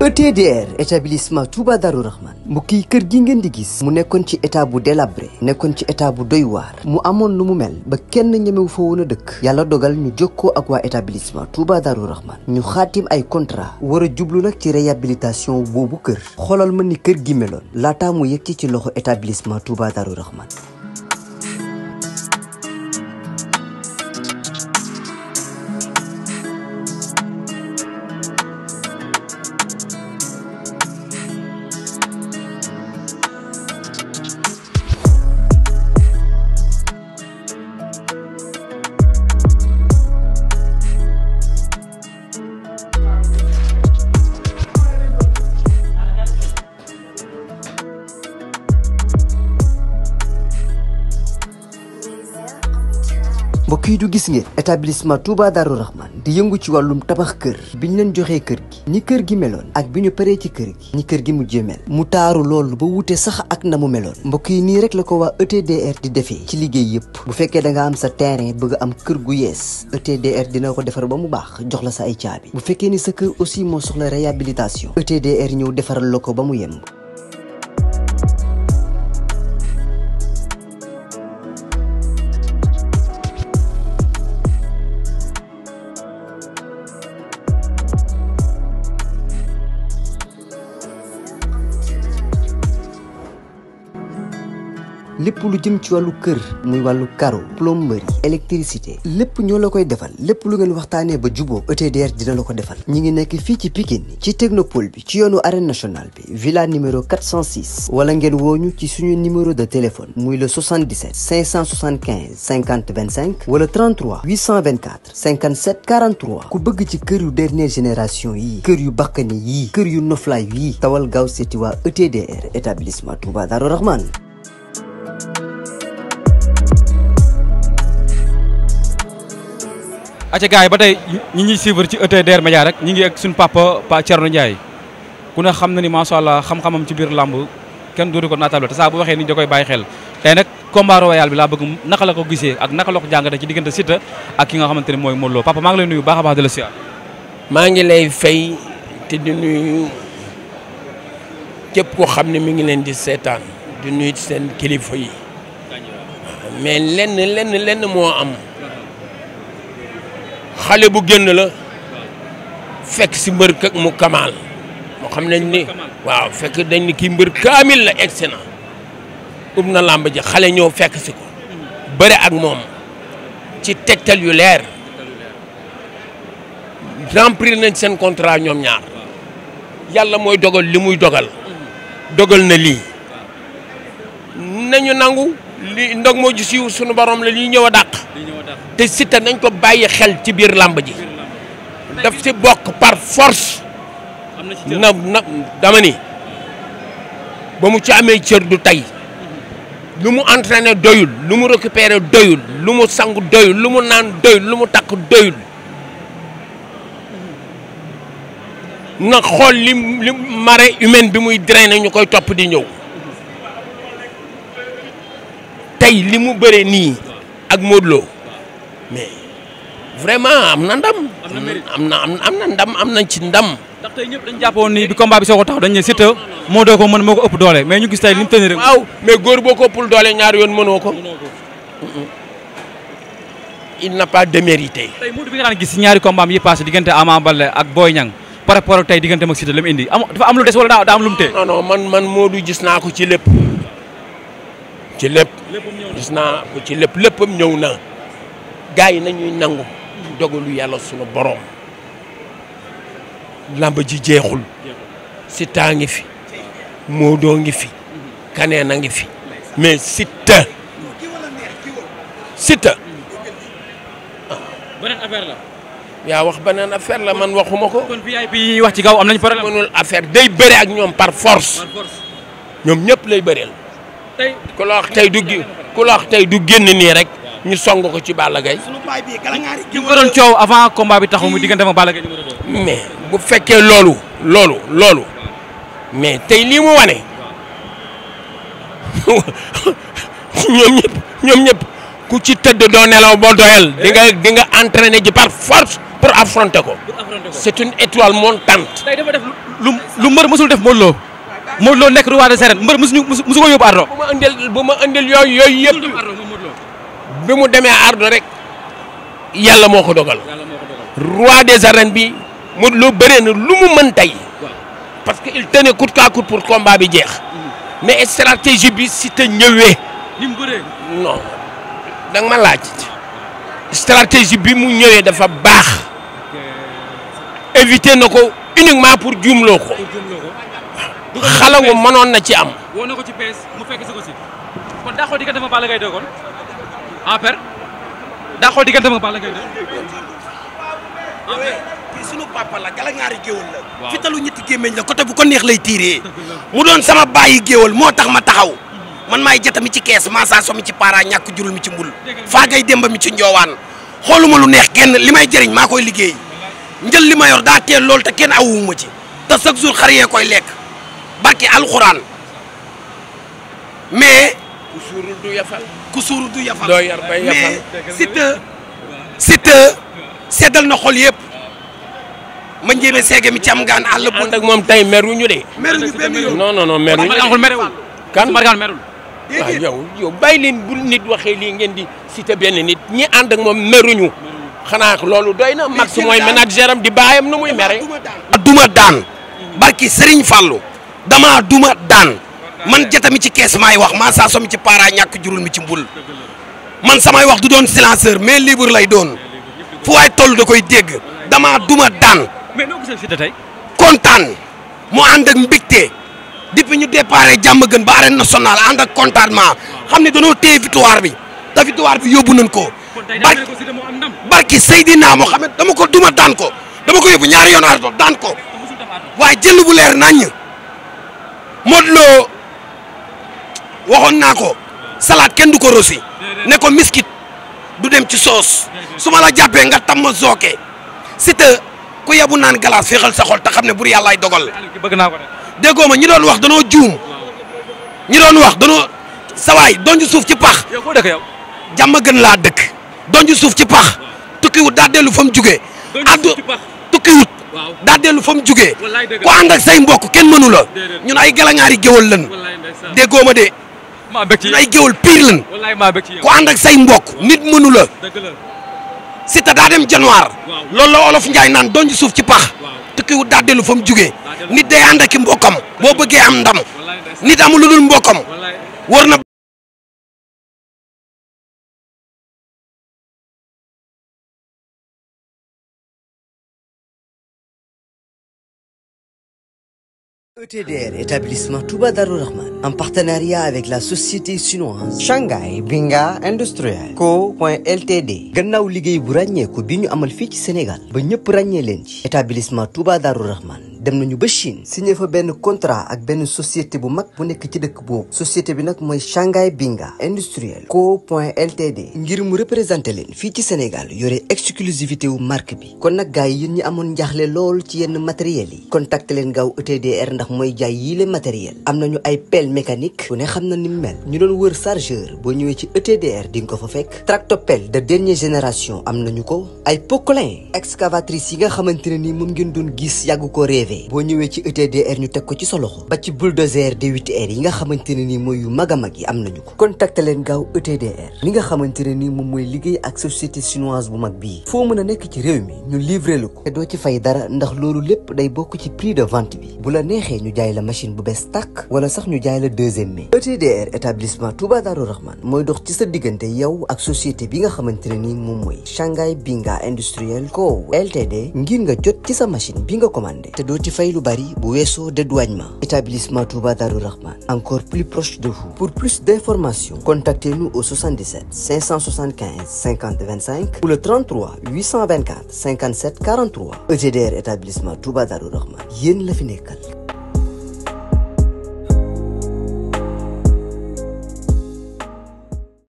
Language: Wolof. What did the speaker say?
ETDR établissement Touba Darou Rahman mbokk yi kër gi ngeen di gis mu nekkoon ci état bu délabré nekkoon ci état bu doy waar mu amoon lu mu mel ba kenn ñemewu fa woon a dëkk yàlla dogal ñu jokkoo ak waa établissement Touba Darou Rahman ñu xaatim ay contrat war a jublu nag ci réhabilitation boobu kër xoolal ma ni kër gi meloon laataa mu yegg ci loxo établissement Touba Darou Rahman. mbokk yi du gis ngeen établissement Touba Darou Rahman di yëngu ci wàllum tabax kër bi ñu leen joxee kër gi ni kër gi meloon ak bi ñu paree ci kër gi ni kër gi mujjee mel mu taaru loolu ba wute sax ak na mu meloon mbokk yi nii rek la ko waa ETDR di defee ci liggéey yëpp bu fekkee da nga am sa terrain bëgg am kër gu yees ETDR dina ko defar ba mu baax jox la sa ay caabi bu fekkee ni sa kër aussi moo soxla réhabilitation ETDR ñëw defaral la ko ba mu yemb. lépp lu jëm ci wàllu kër muy wàllu carreau plomberie électricité lépp ñoo la koy defal lépp lu ngeen waxtaanee ba juboo ETDR dina la ko defal ñi ngi nekk fii ci Pikine ci technopole bi ci yoonu arène nationale bi villa numéro 406 wala ngeen wooñu ci suñu numéro de téléphone muy le 77 575 50 25 wala 33 824 57 43 ku bëgg ci kër yu dernière génération yi kër yu bakkani yi kër yu noflaay yi tawal gaaw seeti waa ETDR établissement Touba Darou Rahman. acca gars yi ba tey ñi ñuy suivre ci ETDR Média rek ñi ngi ak suñu papa Pa Thierno Ndiaye ku ne xam na ni macha allah xam-xamam ci biir làmb kenn dootu ko naatable te saa bu waxee ni da koy bàyyi xel tey nag combat royal bi laa bëgg naka la ko gisee ak naka la ko jàngate ci diggante Siteu ak ki nga xamante ne mooy Modou Lo papa maa ngi lay nuyu baax a baax di la siyaar. maa ngi lay fay te di nuyu képp koo xam ne mi ngi leen di seetaan di nuyu seen kilifa yi mais lenn moo am. xale bu génn la fekk si mbër kak mu kamaal moo xam nañ ni waaw fekk dañ ni kii mbër kaamil la egsi na ub na làmb ji xale ñëw fekk si ko bëre ak moom ci tegtal yu leer remplir nañ seen contrat ñoom ñaar yàlla mooy dogal li muy dogal na lii nañu nangu li ndog moo ji siiw sunu borom la lii ñëw a dàq te Siteu nañ ko bàyyi xel ci biir làmb ji daf ci bokk par force na dama ni ba mu ci amee cër du tey lu mu entraîné doyul lu mu récupéré doyul lu mu sangu doyul lu mu naan doyul lu mu takk doyul na xool li marée humaine bi muy drainer ñu koy topp di ñëw tey li mu bëre nii ak Modou Lo mais vraiment am na ndam. am na ndam am nañ ci ndam. ndax tey ñëpp dañu jàppoon ni bi combat bi soo ko taxaw dañu ne Siteu moo doo ko mën moo ko ëpp doole mais ñu gis tey li mu tënee rek. waaw mais góor boo ko ëppul doole ñaar yoon mënoo ko. il n'a pas démérité. tey Modou bi nga daan gis si ñaari combat yi passé diggante Ama Baldé ak Boy Niang par rapport ak tey diggante ak Siteu la mu indi dafa am lu des wala daa am lu mu tee. non man Modou gis naa ko ci lépp. ci lépp gis naa ko ci léppam ñëw na. gaa yi nañuy nangu dogalu yàlla sunu borom làmb ji jeexul Siteu ngi fi Modou ngi fi kaneen a ngi fi mais Siteu beneen affaire la. yaa wax beneen affaire la man waxuma ko. kon VIP yi wax ci kaw am nañu problème. mënul affaire day bëre ak ñoom par force. ñoom ñëpp lay bëreel. tey ku la wax tey du génn nii rek. ñu song ko ci Balla Gaye. ñu ko doon coow avant combat bi taxaw mu diggante ak Balla Gaye numéro 2. mais bu fekkee loolu mais tey lii mu wane ñoom ñëpp ku ku ci tëdd doo nelaw boo doyal di nga entraîner ji par force pour affronter ko. c'est une étoile montante. tey dafa def lu mbër mësul def Modou Lo. Modou Lo nekk roi des arènes mbër mësu ko yóbbu Ardo. bu ma indil yooyu yëpp bi mu demee Ardo rek yàlla moo ko dogal. roi des arènes bi Modou Lo bëree na lu mu mën tey. parce que il tenait coûte que coûte pour combat bi jeex. mais stratégie bi si te ñëwee. ni mu bëree. non da nga ma laaj. stratégie bi mu ñëwee dafa baax. éviter na ko uniquement pour juumloo ko. xalangu mënoon na ci am. woo na ko ci PS mu fekk si ko si. kon daa xool diggante ma Balla Gaye 2 kon. en per daa xool diggante ma Balla Gaye 2. kii sunu papa la gala ñaari géwal la. waaw fitalu ñetti gémmeñ la côté bu ko neex lay tiiree. mu doon sama bàyyi géwal moo tax ma taxaw. man maay jata mi ci kees maasaa so mi ci para ñàkk jurul mi ci mbul. faa gay demba mi ci njoowaan. xooluma lu neex kenn li may jëriñ maa koy liggéey. njël li ma yor daa teel lool te kenn awuwuma ci. te chaque jour xar yee koy lekk. barki alxuraan. mais. ku suurul du yafal. ku suurul du yafal. doo yar bay yafal. mais Siteu seddal na xol yëpp. ma njéeme seege mi ci am gaan àll bu. ànd ak moom tey meruñu de. meruñu benn yoon. non meruñu. kan Margan merul. waaw yow bàyyi leen bu nit waxee lii ngeen di cité benn nit ñi ànd ak moom meruñu. xanaa loolu doy na max mooy manager am di baayam nu muy mere. duma daan. barki Serigne Fallou. dama duma daan. man jata mi ci kees maay wax maa saa so mi ci para ñàkk jurul mi ci mbul. man samay wax du doon silenceur mais libre lay doon. fu waay toll da koy dégg. dama duma daan. mais noo gisee Siteu tey. kontaan mu ànd ak mbégte depuis ñu déparé jàmm gën ba arène nationale ànd ak contentement xam ne dañoo téye victoire bi te victoire bi yóbbu nañ ko. barki Seydina Mohamed dama ko duma daan ko dama ko yóbbu ñaari yoon ardo daan ko waaye jël bu leer naññ. Modou Lo waxoon naa ko salade kenn du ko rosi ne ko miskit du dem ci soos su ma la jàppee nga tam ma zooke Siteu ku yebu naan glace féexal sa xol te xam ne bur yàllaay dogal. bëgg naa ko de. déggoo ma ñi doon wax danoo juum ñi doon wax danoo sawaay donju suuf ci pax. yow foo dëkk yow. jàmm gën laa dëkk. donju suuf ci pax. tukkiwut daa dellu fa mu jugee. addu tukkiwut. daa dellu fa mu jugee. ku ànd ak say mbokk kenn mënu la. ñun ay galaŋaari géwal lan. déggoo ma de. ñun ay géwal pire lan. ku ànd ak say mbokk nit mënu la. Siteu daa dem januar. loolu la olof Njaay naan donju suuf ci pax. tukkiwut daa dellu fa mu jugee. nit day ànd ak i mbokkam boo bëggee am ndam. nit amul lu dul mbokkam. war na. ETDR, établissement Touba Darou Rahman, en partenariat avec la société chinoise Shanghai Binga Industriel Co.Ltd. gannaaw liggéey bu ràññeeku bi ñu amal fii ci Sénégal ba ñëpp ràññee leen ci établissement Touba Darou Rahman dem nañu ba Chine signé fa benn contrat ak benn société bu mag bu nekk ci dëkk boobu société bi nag mooy Shanghai Binga Industriel Co.Ltd. ngir mu représenté leen fii ci Sénégal yore exclusivité wu marque bi kon nag gars yi yéen ñi amoon njaaxle lool ci yenn matériels yi contacté leen gaaw ETDR ndax mooy jaay yii le matériel am nañu ay pelle mécanique ku ne xam na ni mu mel ñu doon wër chargeur boo ñëwee ci ETDR di nga ko fa fekk tractopelle de dernière génération am nañu ko ay poquelin excavatrice yi nga xamante ne ni moom ngeen doon gis yàgg ko rêvé boo ñëwee ci ETDR ñu teg ko ci sa loxo ba ci bulldozer D8R yi nga xamante ne ni mooy yu mag a mag yi am nañu ko contacté leen gaaw ETDR li nga xamante ne ni moom mooy liggéey ak société chinoise bu mag bii foo mën a nekk ci réew mi ñu livré la ko te doo ci fay dara ndax loolu lépp day bokk ci prix de vente bi bu la neexee ñu jaay la machine bu bees tàkk wala sax ñu jaay la deuxième mai ETDR établissement Touba Darou Rahman mooy dox ci sa diggante yow ak société bi nga xamante ne ni moom mooy Shanghai Binga Industriel Co Ltd ngir nga jot ci sa machine bi nga commandé te doo ci fay lu bari bu weesoo dédouanement établissement Touba Darou Rahman encore plus proche de vous pour plus d'informations contactez-nous au 77 575 50 25 ou le 33 824 57 43 ETDR établissement Touba Darou Rahman yéen la fi nekkal